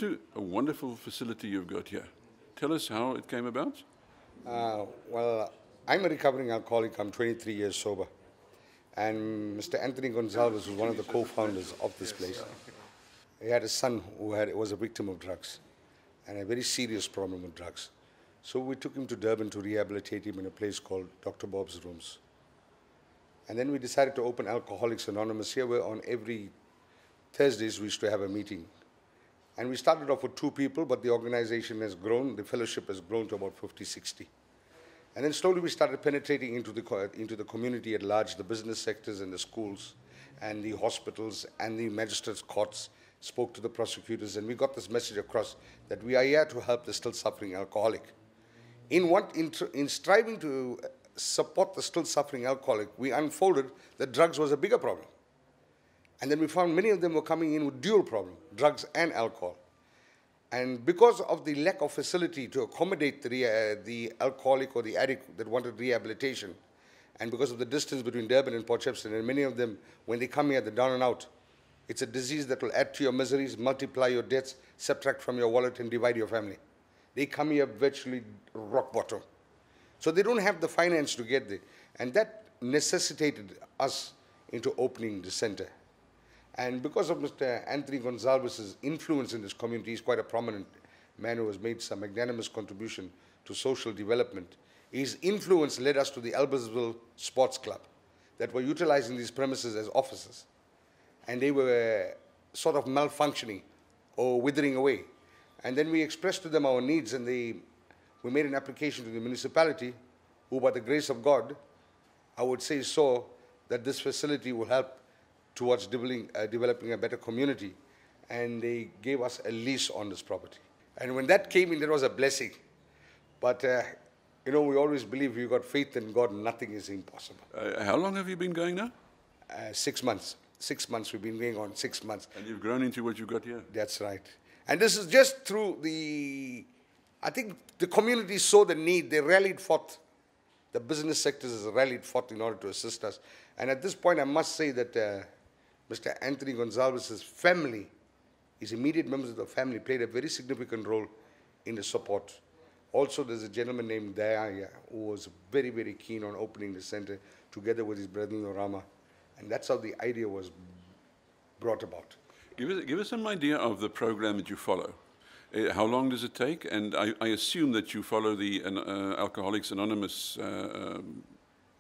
a wonderful facility you've got here. Tell us how it came about. Well, I'm a recovering alcoholic. I'm 23 years sober. And Mr. Anthony Gonzalez was one of the co-founders of this place. He had a son who was a victim of drugs and a very serious problem with drugs. So we took him to Durban to rehabilitate him in a place called Dr. Bob's Rooms. And then we decided to open Alcoholics Anonymous here, where on every Thursdays we used to have a meeting. And we started off with 2 people, but the organization has grown, the fellowship has grown to about 50, 60. And then slowly we started penetrating into the community at large, the business sectors and the schools and the hospitals and the magistrates' courts, spoke to the prosecutors, and we got this message across that we are here to help the still suffering alcoholic. In striving to support the still suffering alcoholic, we unfolded that drugs was a bigger problem. And then we found many of them were coming in with dual problem, drugs and alcohol. And because of the lack of facility to accommodate the alcoholic or the addict that wanted rehabilitation, and because of the distance between Durban and Port Shepstone, and many of them, when they come here, they're down and out. It's a disease that will add to your miseries, multiply your debts, subtract from your wallet, and divide your family. They come here virtually rock bottom. So they don't have the finance to get there. And that necessitated us into opening the center. And because of Mr. Anthony Gonzalez's influence in this community, he's quite a prominent man who has made some magnanimous contribution to social development. His influence led us to the Albersville Sports Club that were utilizing these premises as offices. And they were sort of malfunctioning or withering away. And then we expressed to them our needs, and we made an application to the municipality, who by the grace of God, I would say saw that this facility will help towards developing a better community. And they gave us a lease on this property. And when that came in, that was a blessing. But, you know, we always believe if you've got faith in God, nothing is impossible. How long have you been going now? 6 months. 6 months we've been going on, 6 months. And you've grown into what you've got here? That's right. And this is just through I think the community saw the need. They rallied forth. The business sectors has rallied forth in order to assist us. And at this point, I must say that Mr. Anthony Gonzalez's family, his immediate members of the family, played a very significant role in the support. Also, there's a gentleman named Daya who was very, very keen on opening the center together with his brother-in-law Rama. And that's how the idea was brought about. Give us some idea of the program that you follow. How long does it take? And I assume that you follow the Alcoholics Anonymous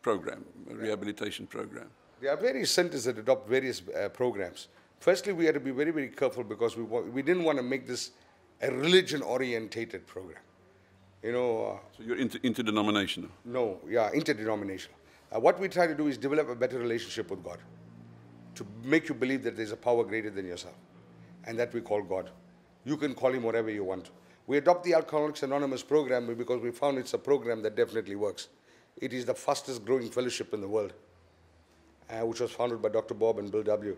program, rehabilitation program. There are various centers that adopt various programs. Firstly, we had to be very, very careful because we didn't want to make this a religion-orientated program. You know. So you're interdenominational? No, yeah, interdenominational. What we try to do is develop a better relationship with God, to make you believe that there's a power greater than yourself, and that we call God. You can call him whatever you want. We adopt the Alcoholics Anonymous program because we found it's a program that definitely works. It is the fastest growing fellowship in the world, which was founded by Dr. Bob and Bill W.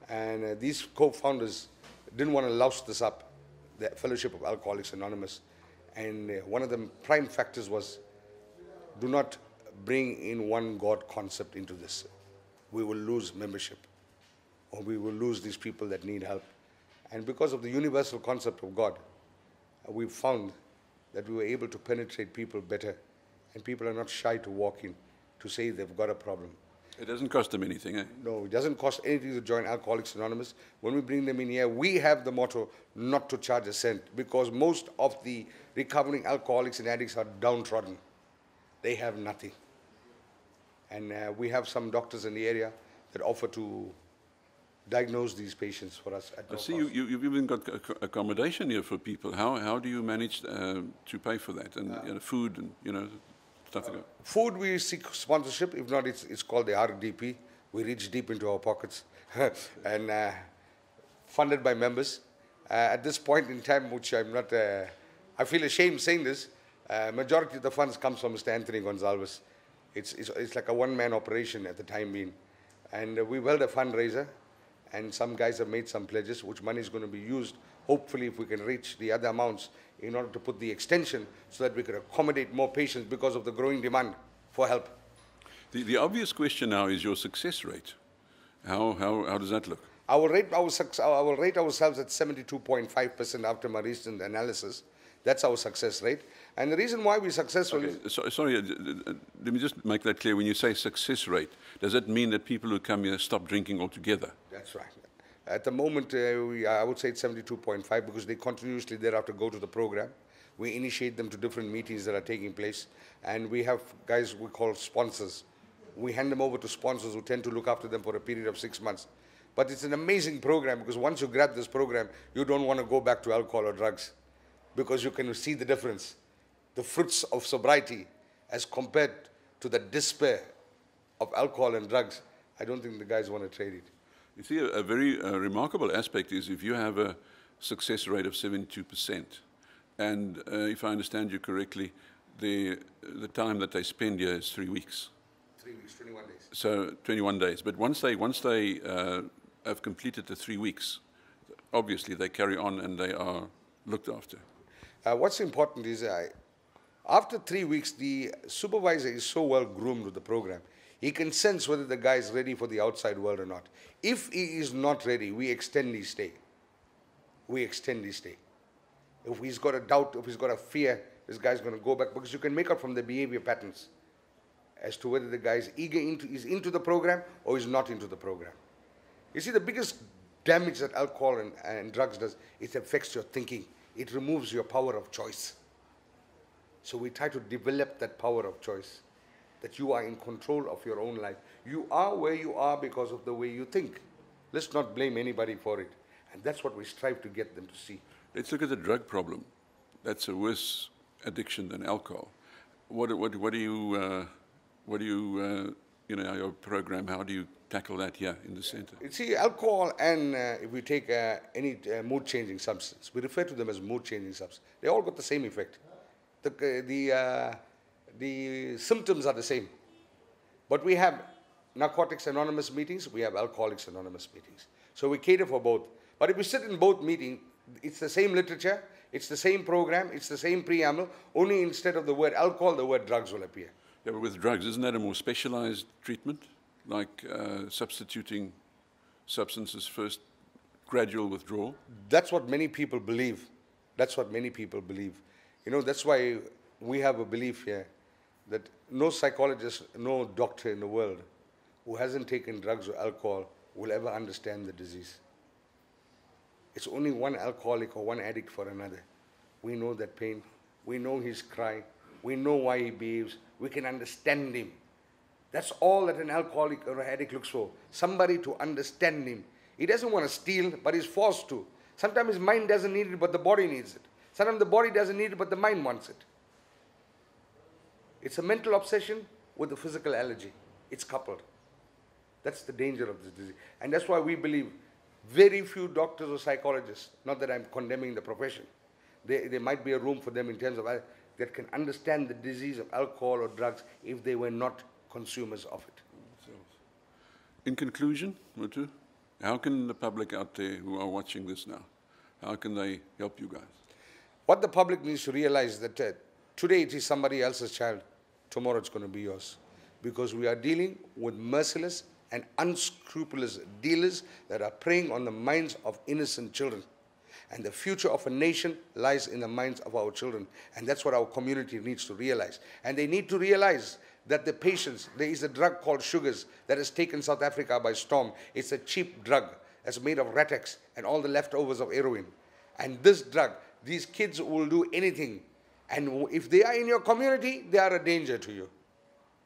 And these co-founders didn't want to louse this up, the Fellowship of Alcoholics Anonymous. And one of the prime factors was, do not bring in one God concept into this. We will lose membership, or we will lose these people that need help. And because of the universal concept of God, we found that we were able to penetrate people better, and people are not shy to walk in to say they've got a problem. It doesn't cost them anything, eh? No, it doesn't cost anything to join Alcoholics Anonymous. When we bring them in here, we have the motto not to charge a cent, because most of the recovering alcoholics and addicts are downtrodden. They have nothing. And we have some doctors in the area that offer to diagnose these patients for us at no cost. I see you've even got accommodation here for people. How do you manage to pay for that? And you know, food and, you know, stuff like that? Food, we seek sponsorship. If not, it's called the RDP. We reach deep into our pockets. And funded by members. At this point in time, which I'm not, I feel ashamed saying this, majority of the funds comes from Mr. Anthony Gonzalez. It's like a one-man operation at the time being. And we've held a fundraiser, and some guys have made some pledges, which money is going to be used, hopefully if we can reach the other amounts, in order to put the extension so that we can accommodate more patients because of the growing demand for help. The obvious question now is your success rate. How does that look? I will rate ourselves at 72.5% after my recent analysis. That's our success rate. And the reason why we're successful Okay. Sorry, let me just make that clear. When you say success rate, does that mean that people who come here stop drinking altogether? That's right. At the moment, I would say it's 72.5 because they continuously thereafter go to the program. We initiate them to different meetings that are taking place. And we have guys we call sponsors. We hand them over to sponsors who tend to look after them for a period of 6 months. But it's an amazing program because once you grab this program, you don't want to go back to alcohol or drugs because you can see the difference, the fruits of sobriety as compared to the despair of alcohol and drugs. I don't think the guys want to trade it. You see, a very remarkable aspect is if you have a success rate of 72%, and if I understand you correctly, the time that they spend here is 3 weeks. 3 weeks, 21 days. So 21 days. But once they have completed the 3 weeks, obviously they carry on and they are looked after. What's important is after 3 weeks, the supervisor is so well groomed with the program, he can sense whether the guy is ready for the outside world or not. If he is not ready, we extend his stay. We extend his stay. If he's got a doubt, if he's got a fear, this guy's going to go back because you can make out from the behavior patterns as to whether the guy is is into the program or is not into the program. You see, the biggest damage that alcohol and drugs does, it affects your thinking. It removes your power of choice. So we try to develop that power of choice, that you are in control of your own life. You are where you are because of the way you think. Let's not blame anybody for it. And that's what we strive to get them to see. Let's look at the drug problem. That's a worse addiction than alcohol. What do you, your program, how do you tackle that here in the center? You see, alcohol and if we take any mood-changing substance, we refer to them as mood-changing substance. They all got the same effect. The symptoms are the same. But we have Narcotics Anonymous meetings, we have Alcoholics Anonymous meetings. So we cater for both. But if we sit in both meetings, it's the same literature, it's the same program, it's the same preamble, only instead of the word alcohol, the word drugs will appear. Yeah, but with drugs, isn't that a more specialized treatment? Like substituting substances first, gradual withdrawal? That's what many people believe. That's what many people believe. You know, that's why we have a belief here that no psychologist, no doctor in the world who hasn't taken drugs or alcohol will ever understand the disease. It's only one alcoholic or one addict for another. We know that pain. We know his cry. We know why he behaves. We can understand him. That's all that an alcoholic or an addict looks for. Somebody to understand him. He doesn't want to steal, but he's forced to. Sometimes his mind doesn't need it, but the body needs it. Sometimes the body doesn't need it, but the mind wants it. It's a mental obsession with a physical allergy. It's coupled. That's the danger of this disease. And that's why we believe very few doctors or psychologists, not that I'm condemning the profession, there might be a room for them in terms of that can understand the disease of alcohol or drugs if they were not consumers of it. In conclusion, Mutu, how can the public out there who are watching this now, how can they help you guys? What the public needs to realize is that today it is somebody else's child, tomorrow it's going to be yours. Because we are dealing with merciless and unscrupulous dealers that are preying on the minds of innocent children. And the future of a nation lies in the minds of our children. And that's what our community needs to realize. And they need to realize that the patients, there is a drug called sugars that has taken South Africa by storm. It's a cheap drug that's made of Ratex and all the leftovers of heroin. And this drug, these kids will do anything. And if they are in your community, they are a danger to you.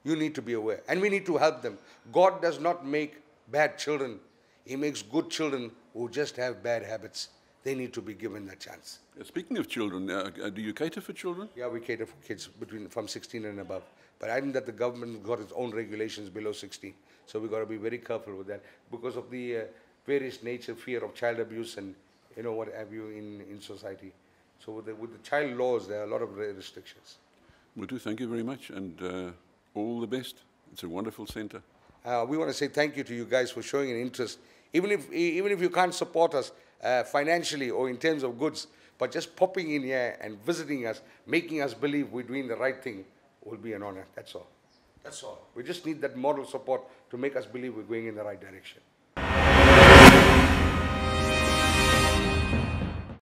You need to be aware. And we need to help them. God does not make bad children. He makes good children who just have bad habits. They need to be given that chance. Speaking of children, do you cater for children? Yeah, we cater for kids from 16 and above. But I think that the government got its own regulations below 16. So we've got to be very careful with that because of the various nature, fear of child abuse and what have you in society. So with the child laws, there are a lot of restrictions. Mutu, thank you very much and all the best. It's a wonderful center. We want to say thank you to you guys for showing an interest. Even if you can't support us financially or in terms of goods, but just popping in here and visiting us, making us believe we're doing the right thing will be an honor. That's all. That's all. We just need that moral support to make us believe we're going in the right direction.